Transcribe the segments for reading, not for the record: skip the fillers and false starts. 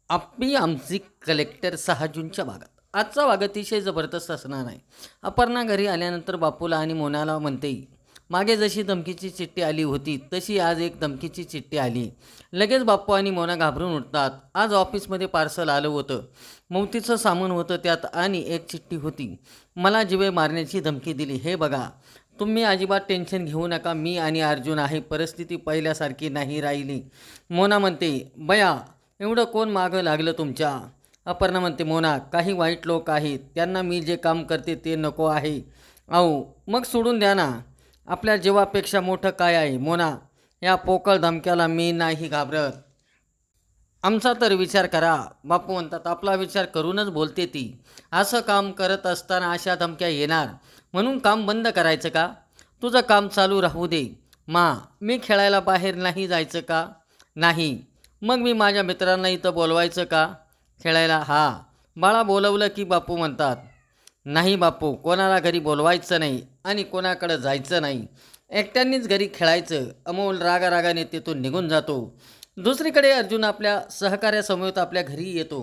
आपली आमची कलेक्टर 6 जूनच्या भागात. आजचा भाग अतिशय जबरदस्त असणार आहे. अपर्णा घरी आल्यानंतर बापूला आणि मोनाला म्हणते, मागे जशी धमकीची चिठ्ठी आली होती तशी आज एक धमकीची चिठ्ठी आली. लगेच बापू आणि मोना घाबरून उठतात. आज ऑफिसमध्ये पार्सल आलं होतं. मौतीचं सामान होतं त्यात आणि एक चिठ्ठी होती. मला जीवे मारण्याची धमकी दिली. हे बघा, तुम्ही अजिबात टेन्शन घेऊ नका. मी आणि अर्जुन आहे. परिस्थिती पहिल्यासारखी नाही राहिली. मोना म्हणते, बया एवढं कोण मागं लागलं तुमच्या? अपर्णा म्हणते, मोना काही वाईट लोक आहेत. त्यांना मी जे काम करते ते नको आहे. अहो मग सोडून द्या ना. आपल्या जीवापेक्षा मोठं काय आहे? मोना, या पोकळ धमक्याला मी नाही घाबरत. आमचा तर विचार करा. बापू म्हणतात, आपला विचार करूनच बोलते ती. असं काम करत असताना अशा धमक्या येणार म्हणून काम बंद करायचं का? तुझं काम चालू राहू दे. मी खेळायला बाहेर नाही जायचं का? नाही. मग मी माझ्या मित्रांना इथं बोलवायचं का खेळायला? बाळा बोलवलं की बापू म्हणतात, नाही बापू, कोणाला घरी बोलवायचं नाही आणि कोणाकडं जायचं नाही. एकट्यांनीच घरी खेळायचं. अमोल रागारागाने तिथून निघून जातो. दुसरीकडे अर्जुन आपल्या सहकार्यासमवेत आपल्या घरी येतो.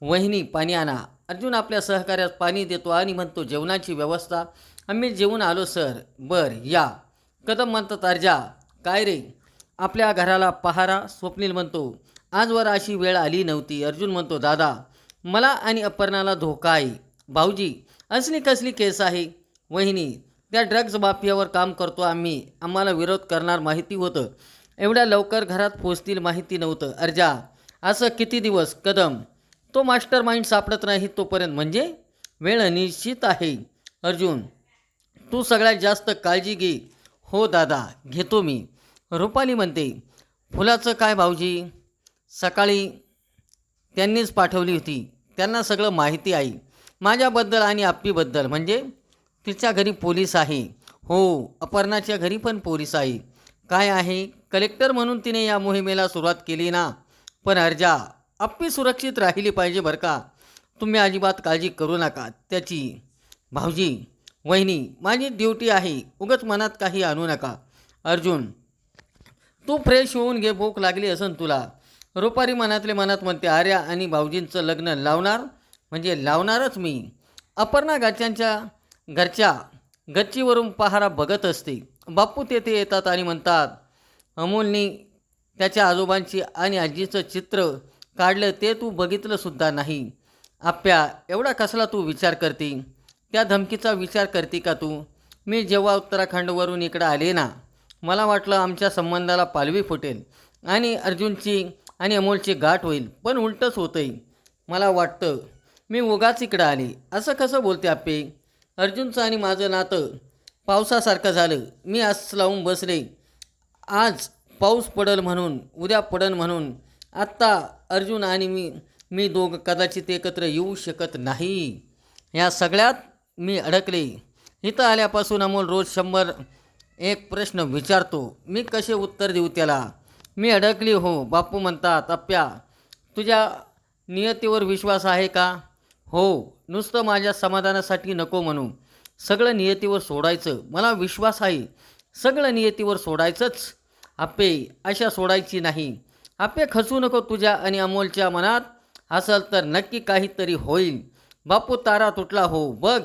वहिनी पाणी आणा. अर्जुन आपल्या सहकार्यास पाणी देतो आणि म्हणतो, जेवणाची व्यवस्था? आम्ही जेवून आलो सर. बर या. कदम म्हणतात, अर्जा काय रे, आपल्या घराला पहारा? स्वप्नील म्हणतो, आजवर अशी वेळ आली नव्हती. अर्जुन म्हणतो, दादा मला आणि अपर्णाला धोका आहे. भाऊजी असली कसली केस आहे? वहिनी, त्या ड्रग्ज माफियावर काम करतो आम्ही. आम्हाला विरोध करणार माहिती होतं. एवढ्या लवकर घरात पोचतील माहिती नव्हतं. अर्जा असं किती दिवस? कदम, तो मास्टर माइंड सापडत नाही तोपर्यंत. म्हणजे वेळ निश्चित आहे. अर्जुन, तू सगळ्यात जास्त काळजी घे. हो दादा, घेतो मी. रुपाली म्हणते, फुलाचं काय भाऊजी? सकाळी त्यांनीच पाठवली होती. त्यांना सगळं माहिती आहे माझ्याबद्दल आणि आप्पीबद्दल. म्हणजे तिच्या घरी पोलीस आहे? हो, अपर्णाच्या घरी पण पोलीस आहे. काय आहे? कलेक्टर म्हणून तिने या मोहिमेला सुरुवात केली ना. पण अर्जा, आप्पी सुरक्षित राहिली पाहिजे बरं का. तुम्ही अजिबात काळजी करू नका त्याची. भाऊजी, वहिनी, माझी ड्युटी आहे. उगाच मनात काही आणू नका. अर्जुन, तू फ्रेश होऊन घे, भूक लागली असन तुला. रुपारी मनातले मनात म्हणते, आर्या आणि भाऊजींचं लग्न लावणार म्हणजे लावणारच मी. अपर्णा घरच्या गच्चीवरून पहारा बघत असते. बापू तेथे येतात आणि म्हणतात, अमोलनी त्याच्या आजोबांची आणि आजीचं चित्र काढलं ते तू बघितलंसुद्धा नाही. आप्या, एवढा कसला तू विचार करते? त्या धमकीचा विचार करते का तू? मी जेव्हा उत्तराखंडवरून इकडं आले ना, मला वाटलं आमच्या संबंधाला पालवी फुटेल आणि अर्जुनची आणि अमोलची गाठ होईल. पण उलटंच होतंय. मला वाटतं मी उगाच इकडं आले. असं कसं बोलते आप्पे? अर्जुनचं आणि माझं नातं पावसासारखं झालं. मी आस लावून बसले. आज पाऊस पडल म्हणून, उद्या पडल म्हणून. आत्ता अर्जुन आणि मी दोघं कदाचित एकत्र येऊ शकत नाही. या सगळ्यात मी अडकले. इथं आल्यापासून अमोल रोज 101 प्रश्न विचारतो. मी कसे उत्तर देऊ त्याला? मी अडकली हो. बापू म्हणतात, आप्या, तुझ्या नियतीवर विश्वास आहे का? हो. नुसतं माझ्या समाधानासाठी नको म्हणू. सगळं नियतीवर सोडायचं. मला विश्वास आहे. सगळं नियतीवर सोडायचंच. आप्पे, अशा सोडायची नाही. आप्पे, खचू नको. तुझ्या आणि अमोलच्या मनात असेल तर नक्की काहीतरी होईल. बापू, तारा तुटला हो. बघ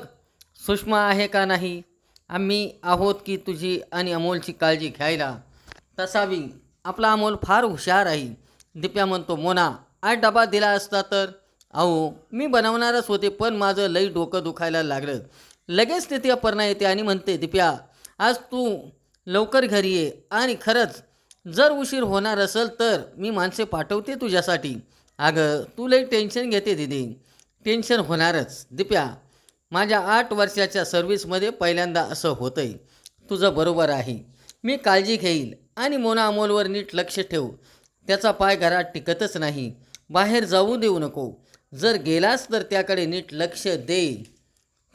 सुषमा आहे का नाही? आम्ही आहोत की तुझी आणि अमोलची काळजी घ्यायला. तसावी आपला अमोल फार हुशार आहे. दिप्या म्हणतो, मोना आज डबा दिला असता तर? अहो मी बनवणारच होते, पण माझं लई डोकं दुखायला लागलं. लगेच तिथे अपर्णा येते आणि म्हणते, दिप्या आज तू लवकर घरी ये. आणि खरंच जर उशीर होणार असेल तर मी माणसे पाठवते तुझ्यासाठी. अगं तू लई टेन्शन घेते दीदी. टेन्शन होणारच दिप्या. माझ्या 8 वर्षाच्या सर्व्हिसमध्ये पहिल्यांदा असं होतंय. तुझं बरोबर आहे. मी काळजी घेईल. आणि मोना, अमोलवर नीट लक्ष ठेव. त्याचा पाय घरात टिकतच नाही. बाहेर जाऊ देऊ नको. जर गेलास तर त्याकडे नीट लक्ष दे.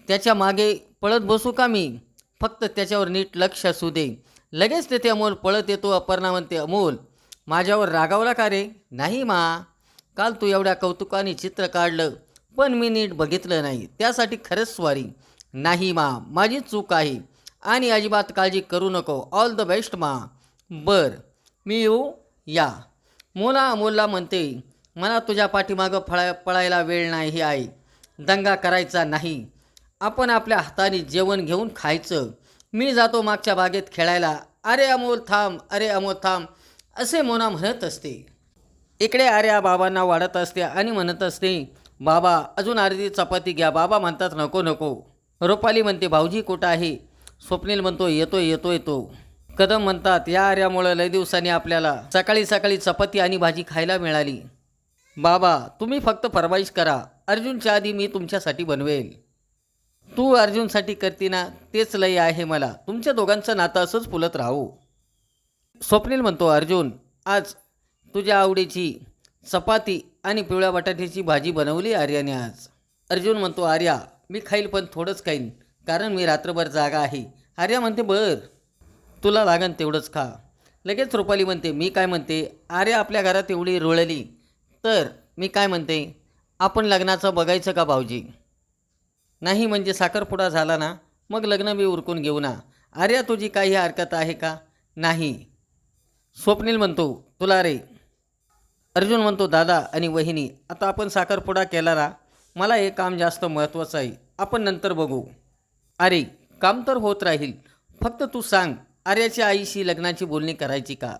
त्याच्या मागे पळत बसू का मी? फक्त त्याच्यावर नीट लक्ष असू दे. लगेच तेथे अमोल पळत येतो. अपर्णा म्हणते, अमोल माझ्यावर रागावला का रे? नाही काल तू एवढ्या कौतुकाने चित्र काढलं पण मी नीट बघितलं नाही. त्यासाठी खरंच सॉरी. नाही माझी चूक आहे. आणि अजिबात काळजी करू नको. ऑल द बेस्ट बर मी येऊ? या. मोना अमोलला म्हणते, मला तुझ्या पाठीमागं पळायला वेळ नाही आहे. दंगा करायचा नाही. आपण आपल्या हाताने जेवण घेऊन खायचं. मी जातो मागच्या बागेत खेळायला. अरे अमोल थांब, अरे अमोल थांब, असे मोना म्हणत असते. इकडे आर्या बाबांना वाढत असते आणि म्हणत असते, बाबा अजून अर्धी चपाती घ्या. बाबा म्हणतात नको नको. रुपाली म्हणते भाऊजी कुठं आहे? स्वप्नील म्हणतो येतो येतो येतो. कदम म्हणतात या आर्यामुळं लय दिवसांनी आपल्याला सकाळी सकाळी चपाती आणि भाजी खायला मिळाली. बाबा तुम्ही फक्त फरमाईश करा, अर्जुनच्या आधी मी तुमच्यासाठी बनवेल. तू अर्जुनसाठी करते ना तेच लय आहे मला. तुमच्या दोघांचं नातं असंच फुलत राहू. स्वप्नील म्हणतो अर्जुन आज तुझ्या आवडीची चपाती आणि पिवळ्या बटाट्याची भाजी बनवली आर्याने आज. अर्जुन म्हणतो आर्या मी खाईल पण थोडंच खाईन कारण मी रात्रभर जागा आहे. आर्या म्हणते बर तुला लागन तेवढंच खा. लगेच रुपाली म्हणते मी काय म्हणते आर्या आपल्या घरात एवढी रुळली तर मी काय म्हणते आपण लग्नाचं बघायचं का भाऊजी? नाही म्हणजे साखरपुडा झाला ना मग लग्न मी उरकून घेऊ ना. आर्या तुझी काही हरकत आहे का? नाही. स्वप्नील म्हणतो तुला रे. अर्जुन म्हणतो दादा आणि वहिनी आता आपण साखरपुडा केला ना मला हे काम जास्त महत्त्वाचं आहे. आपण नंतर बघू. अरे काम तर होत राहील फक्त तू सांग आर्याच्या आईशी लग्नाची बोलणी करायची का?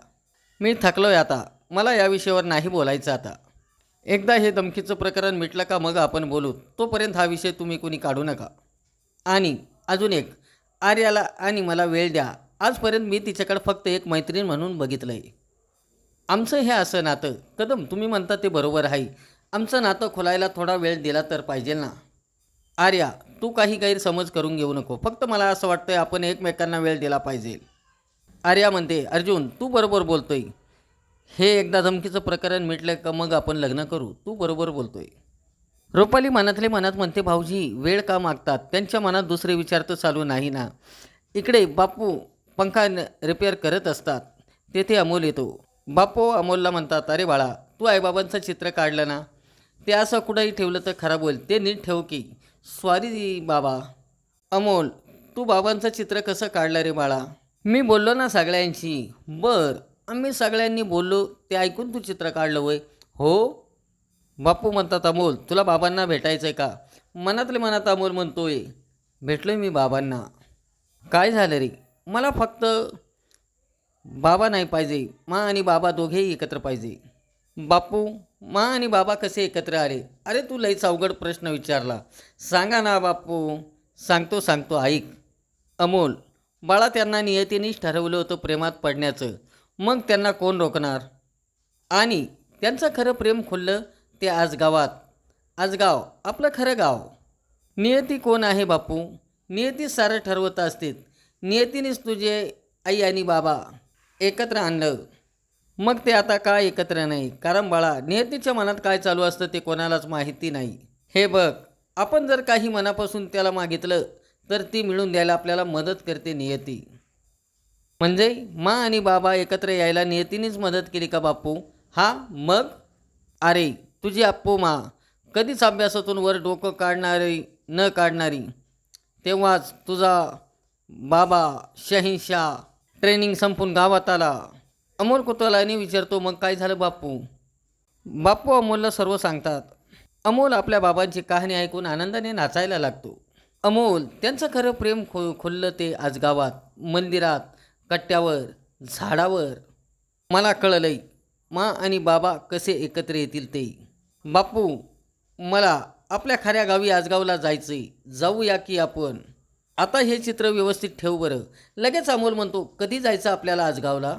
मी थकलोय आता. मला या विषयावर नाही बोलायचं आता. एकदा हे धमकीचं प्रकरण मिटलं का मग आपण बोलू. तोपर्यंत हा विषय तुम्ही कोणी काढू नका. आणि अजून एक आर्याला आणि मला वेळ द्या. आजपर्यंत मी तिच्याकडे फक्त एक मैत्रीण म्हणून बघितलं आहे. आमचं हे असं नातं कदम तुम्ही म्हणता ते बरोबर आहे. आमचं नातं खोलायला थोडा वेळ दिला तर पाहिजे ना. आर्या तू काही गैरसमज करून घेऊ नको. फक्त मला असं वाटतंय आपण एकमेकांना वेळ दिला पाहिजे. आर्या म्हणते अर्जुन तू बरोबर बोलतोय. हे एकदा धमकीचं प्रकरण मिटलं का मग आपण लग्न करू. तू बरोबर बोलतोय. रुपाली मनातले मनात म्हणते भाऊजी वेळ का मागतात? त्यांच्या मनात दुसरे विचार तर चालू नाही ना. इकडे बापू पंखा रिपेअर करत असतात. तेथे अमोल येतो. बापू अमोलला म्हणतात अरे बाळा तू आईबाबांचं चित्र काढलं ना ते असं कुठंही ठेवलं तर खराब होईल. ते नीट ठेव की. सॉरी बाबा. अमोल तू बाबांचं चित्र कसं काढलं रे बाळा? मी बोललो ना सगळ्यांशी. बर आम्ही सगळ्यांनी बोललो ते ऐकून तू चित्र काढलं होय? हो. बापू म्हणतात अमोल तुला बाबांना भेटायचं आहे का? मनातले मनात अमोल म्हणतोय भेटलोय मी बाबांना. काय झालं रे? मला फक्त बाबा नाही पाहिजे. मा आणि बाबा दोघेही एकत्र पाहिजे. बापू मा आणि बाबा कसे एकत्र आले? अरे तू लईच अवघड प्रश्न विचारला. सांगा ना बापू. सांगतो ऐक. अमोल बाळा त्यांना नियतीनेच ठरवलं होतं प्रेमात पडण्याचं. मग त्यांना कोण रोखणार? आणि त्यांचं खरं प्रेम खुललं ते आजगावात. आजगाव आपलं खरं गाव. नियती कोण आहे बापू? नियती सारं ठरवत असते. नियतीनेच तुझे आई आणि बाबा एकत्र आणलं. मग ते आता का एकत्र नाही? कारण बाळा नियतीच्या मनात काय चालू असतं ते कोणालाच माहिती नाही. हे बघ आपण जर काही मनापासून त्याला मागितलं तर ती मिळून द्यायला आपल्याला मदत करते नियती. म्हणजे मा आणि बाबा एकत्र यायला नियतीनेच मदत केली का बापू? हा मग. अरे तुझी अप्पू मा कधीच अभ्यासातून वर डोकं काढणारी न काढणारी. तेव्हाच तुझा बाबा शहिंशाह ट्रेनिंग संपून गावात आला. अमोल कुतूहलाने विचारतो मग काय झालं बापू? बापू अमोलला सर्व सांगतात. अमोल आपल्या बाबांची कहाणी ऐकून आनंदाने नाचायला लागतो. अमोल त्यांचं खरं प्रेम खुललं ते आज गावात, मंदिरात, कट्ट्यावर, झाडावर. मला कळलंय मा आणि बाबा कसे एकत्र येतील ते. बापू मला आपल्या खऱ्या गावी आजगावला जायचंय. जाऊया की आपण. आता हे चित्र व्यवस्थित ठेव बरं. लगेच अमोल म्हणतो कधी जायचं आपल्याला आजगावला?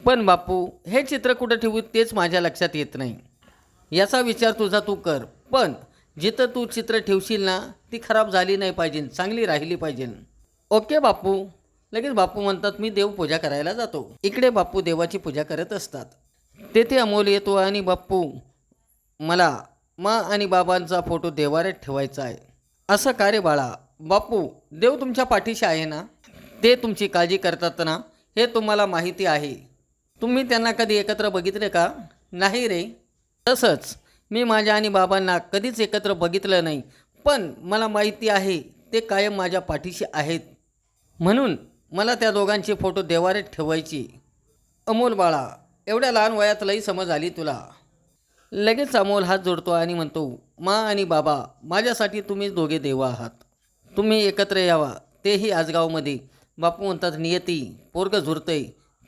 पण बापू हे चित्र कुठं ठेवू तेच माझ्या लक्षात येत नाही. याचा विचार तुझा तू कर. पण जिथं तू चित्र ठेवशील ना ती खराब झाली नाही पाहिजे, चांगली राहिली पाहिजे. ओके बापू. लगेच बापू म्हणतात मी देवपूजा करायला जातो. इकडे बापू देवाची पूजा करत असतात. तेथे अमोल येतो आणि बापू मला मा आणि बाबांचा फोटो देवाऱ्यात ठेवायचा आहे. असं का रे बाळा? बापू देव तुमच्या पाठीशी आहे ना. ते तुमची काळजी करतात ना हे तुम्हाला माहिती आहे. तुम्ही त्यांना कधी एकत्र बघितले का? नाही रे. तसंच मी माझ्या आणि बाबांना कधीच एकत्र बघितलं नाही. पण मला माहिती आहे ते कायम माझ्या पाठीशी आहेत. म्हणून मला त्या दोघांचे फोटो देवाऱ्यात ठेवायची. अमोल बाळा एवढ्या लहान वयात लई समज आली तुला. लगेच अमोल हात जोडतो आणि म्हणतो, मा आणि बाबा, माझ्यासाठी तुम्ही दोघे देव आहात. तुम्ही एकत्र यावा, तेही आजगावमध्ये. बापू म्हणतात, नियती, पोरगं झुरतंय,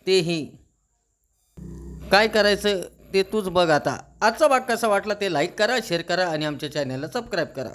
तेही. काय करायचं ते तूच बघ आता. आजचा भाग कसा वाटला ते लाईक करा, शेअर करा आणि आमच्या चॅनलला सबस्क्राईब करा.